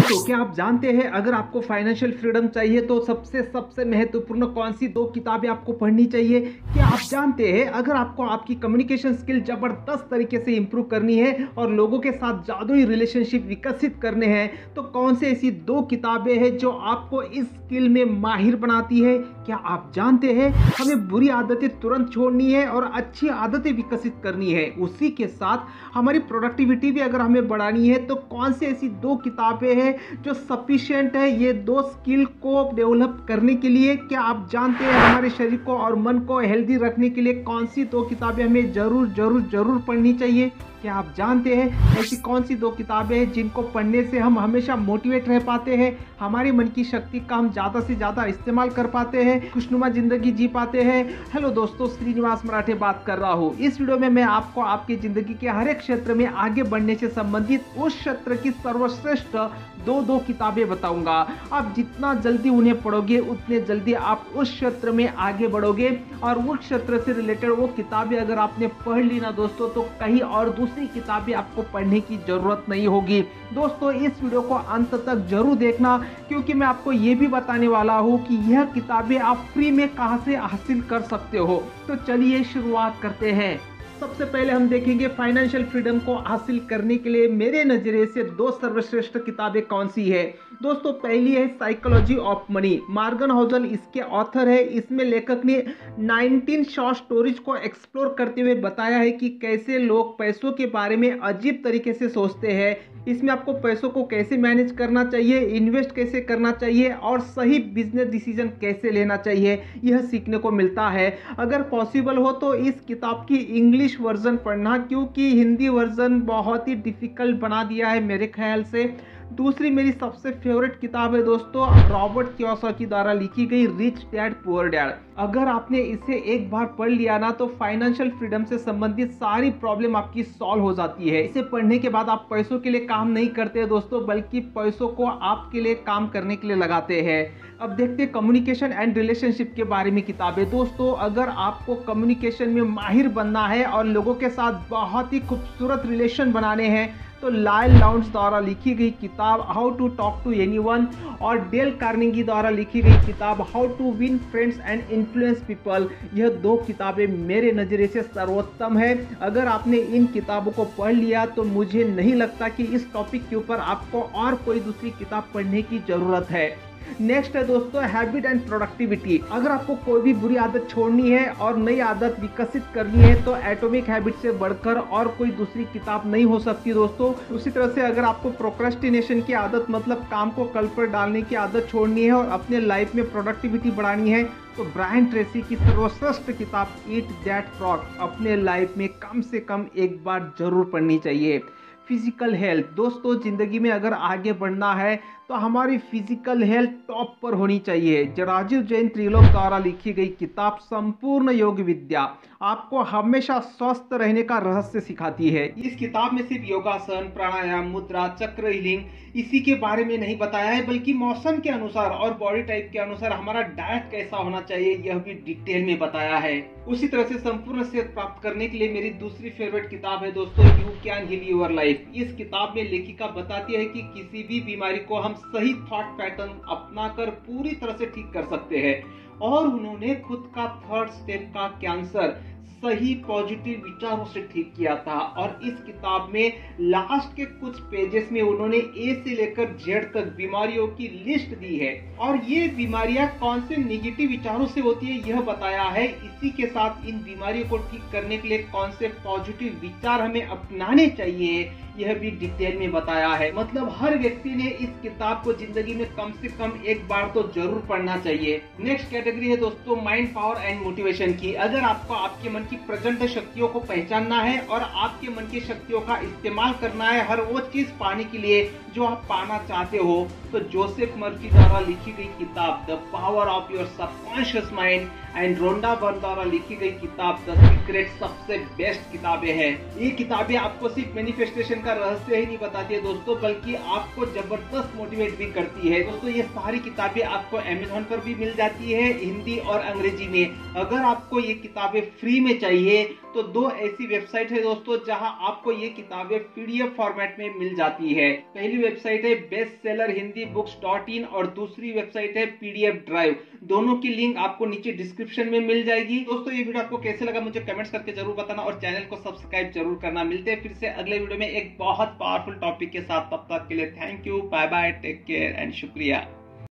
दोस्तों क्या आप जानते हैं अगर आपको फाइनेंशियल फ्रीडम चाहिए तो सबसे महत्वपूर्ण कौन सी दो किताबें आपको पढ़नी चाहिए? क्या आप जानते हैं अगर आपको आपकी कम्युनिकेशन स्किल जबरदस्त तरीके से इंप्रूव करनी है और लोगों के साथ जादुई रिलेशनशिप विकसित करने हैं तो कौन से ऐसी दो किताबें हैं जो आपको इस स्किल में माहिर बनाती है? क्या आप जानते हैं हमें बुरी आदतें तुरंत छोड़नी है और अच्छी आदतें विकसित करनी है, उसी के साथ हमारी प्रोडक्टिविटी भी अगर हमें बढ़ानी है तो कौन सी ऐसी दो किताबें हैं जो सफिशिएंट है ये दो स्किल को डेवलप करने के लिए? क्या आप जानते हैं हमारे शरीर को और मन को हेल्दी रखने के लिए कौन सी दो किताबें हमें जरूर पढ़नी चाहिए? क्या आप जानते हैं ऐसी कौन सी दो किताबें हैं जिनको पढ़ने से हम हमेशा मोटिवेट रह पाते हैं, हमारी मन की शक्ति का हम ज़्यादा से ज़्यादा इस्तेमाल कर पाते हैं, खुशनुमा जिंदगी जी पाते हैं? हेलो दोस्तों, श्रीनिवास मराठे बात कर रहा हूँ। इस वीडियो में मैं आपको आपकी जिंदगी के हर एक क्षेत्र में आगे बढ़ने से संबंधित उस क्षेत्र की सर्वश्रेष्ठ दो किताबें बताऊंगा। आप जितना जल्दी उन्हें पढ़ोगे उतने जल्दी आप उस क्षेत्र में आगे बढ़ोगे और उस क्षेत्र से रिलेटेड वो किताबें अगर आपने पढ़ ली ना दोस्तों तो कहीं और दूसरी किताबें आपको पढ़ने की जरूरत नहीं होगी। दोस्तों इस वीडियो को अंत तक जरूर देखना क्योंकि मैं आपको ये भी बताने वाला हूँ कि यह किताबें आप फ्री में कहाँ से हासिल कर सकते हो। तो चलिए शुरुआत करते हैं। सबसे पहले हम देखेंगे फाइनेंशियल फ्रीडम को हासिल करने के लिए मेरे नजरिए से दो सर्वश्रेष्ठ किताबें कौन सी है। दोस्तों पहली है psychology of money, Morgan Housel इसके ऑथर है। इसमें लेखक ने 19 शॉर्ट स्टोरीज को एक्सप्लोर करते हुए बताया है कि कैसे लोग पैसों के बारे में अजीब तरीके से सोचते हैं। इसमें आपको पैसों को कैसे मैनेज करना चाहिए, इन्वेस्ट कैसे करना चाहिए और सही बिजनेस डिसीजन कैसे लेना चाहिए, यह सीखने को मिलता है। अगर पॉसिबल हो तो इस किताब की इंग्लिश वर्जन पढ़ना क्योंकि हिंदी वर्जन बहुत ही डिफिकल्ट बना दिया है मेरे ख्याल से। दूसरी मेरी सबसे फेवरेट किताब है दोस्तों रॉबर्ट कियोसाकी द्वारा लिखी गई रिच डैड पुअर डैड। अगर आपने इसे एक बार पढ़ लिया ना तो फाइनेंशियल फ्रीडम से संबंधित सारी प्रॉब्लम आपकी सॉल्व हो जाती है। इसे पढ़ने के बाद आप पैसों के लिए काम नहीं करते दोस्तों बल्कि पैसों को आपके लिए काम करने के लिए लगाते हैं। अब देखते हैं कम्युनिकेशन एंड रिलेशनशिप के बारे में किताबें। दोस्तों अगर आपको कम्युनिकेशन में माहिर बनना है और लोगों के साथ बहुत ही खूबसूरत रिलेशन बनाने हैं तो लायल लाउंज द्वारा लिखी गई किताब how to talk to anyone और डेल कार्नेगी द्वारा लिखी गई किताब how to win friends and influence people, यह दो किताबें मेरे नज़रिए से सर्वोत्तम है। अगर आपने इन किताबों को पढ़ लिया तो मुझे नहीं लगता कि इस टॉपिक के ऊपर आपको और कोई दूसरी किताब पढ़ने की ज़रूरत है। नेक्स्ट है दोस्तों हैबिट एंड प्रोडक्टिविटी। अगर आपको कोई भी बुरी आदत छोड़नी है और नई आदत विकसित करनी है तो एटॉमिक हैबिट से बढ़कर और कोई दूसरी किताब नहीं हो सकती दोस्तों। उसी तरह से अगर आपको प्रोक्रेस्टिनेशन की आदत मतलब काम को कल पर डालने की आदत छोड़नी है और अपने लाइफ में प्रोडक्टिविटी बढ़ानी है तो ब्रायन ट्रेसी की सर्वश्रेष्ठ किताब ईट दैट फ्रॉग अपने लाइफ में कम से कम एक बार जरूर पढ़नी चाहिए। फिजिकल हेल्थ, दोस्तों जिंदगी में अगर आगे बढ़ना है तो हमारी फिजिकल हेल्थ टॉप पर होनी चाहिए। राजीव जैन त्रिलोक द्वारा लिखी गई किताब संपूर्ण योग विद्या आपको हमेशा स्वस्थ रहने का रहस्य सिखाती है। इस किताब में सिर्फ योगासन, प्राणायाम, मुद्रा, चक्र हीलिंग इसी के बारे में नहीं बताया है बल्कि मौसम के अनुसार और बॉडी टाइप के अनुसार हमारा डाइट कैसा होना चाहिए यह भी डिटेल में बताया है। उसी तरह से संपूर्ण सेहत प्राप्त करने के लिए मेरी दूसरी फेवरेट किताब है दोस्तों you can heal your life. इस किताब में लेखिका बताती है कि किसी भी बीमारी को हम सही थॉट पैटर्न अपनाकर पूरी तरह से ठीक कर सकते हैं और उन्होंने खुद का थर्ड स्टेप का कैंसर सही पॉजिटिव विचारों से ठीक किया था। और इस किताब में लास्ट के कुछ पेजेस में उन्होंने ए से लेकर जेड तक बीमारियों की लिस्ट दी है और ये बीमारियां कौन से नेगेटिव विचारों से होती है यह बताया है। इसी के साथ इन बीमारियों को ठीक करने के लिए कौन से पॉजिटिव विचार हमें अपनाने चाहिए यह भी डिटेल में बताया है। मतलब हर व्यक्ति ने इस किताब को जिंदगी में कम से कम एक बार तो जरूर पढ़ना चाहिए। नेक्स्ट कैटेगरी है दोस्तों माइंड पावर एंड मोटिवेशन की। अगर आपको आपके मन की प्रचंड शक्तियों को पहचानना है और आपके मन की शक्तियों का इस्तेमाल करना है हर वो चीज पाने के लिए जो आप पाना चाहते हो तो जोसेफ मर्फी द्वारा लिखी गई किताब the power of your subconscious mind and Rhonda Byrne द्वारा लिखी गई किताब द सीक्रेट सबसे बेस्ट किताबें हैं। ये किताबें आपको सिर्फ मैनिफेस्टेशन का रहस्य ही नहीं बताती है दोस्तों बल्कि आपको जबरदस्त मोटिवेट भी करती है। दोस्तों ये सारी किताबें आपको अमेज़न पर भी मिल जाती है हिंदी और अंग्रेजी में। अगर आपको ये किताबें फ्री में चाहिए तो दो ऐसी वेबसाइट है दोस्तों जहां आपको ये किताबें पीडीएफ फॉर्मेट में मिल जाती है। पहली वेबसाइट है बेस्ट सेलर हिंदी बुक्स.in और दूसरी वेबसाइट है पीडीएफ ड्राइव। दोनों की लिंक आपको नीचे डिस्क्रिप्शन में मिल जाएगी। दोस्तों ये वीडियो आपको कैसे लगा मुझे कमेंट्स करके जरूर बताना और चैनल को सब्सक्राइब जरूर करना। मिलते हैं फिर से अगले वीडियो में एक बहुत पावरफुल टॉपिक के साथ। तब तक के लिए thank you, bye bye, take care and शुक्रिया।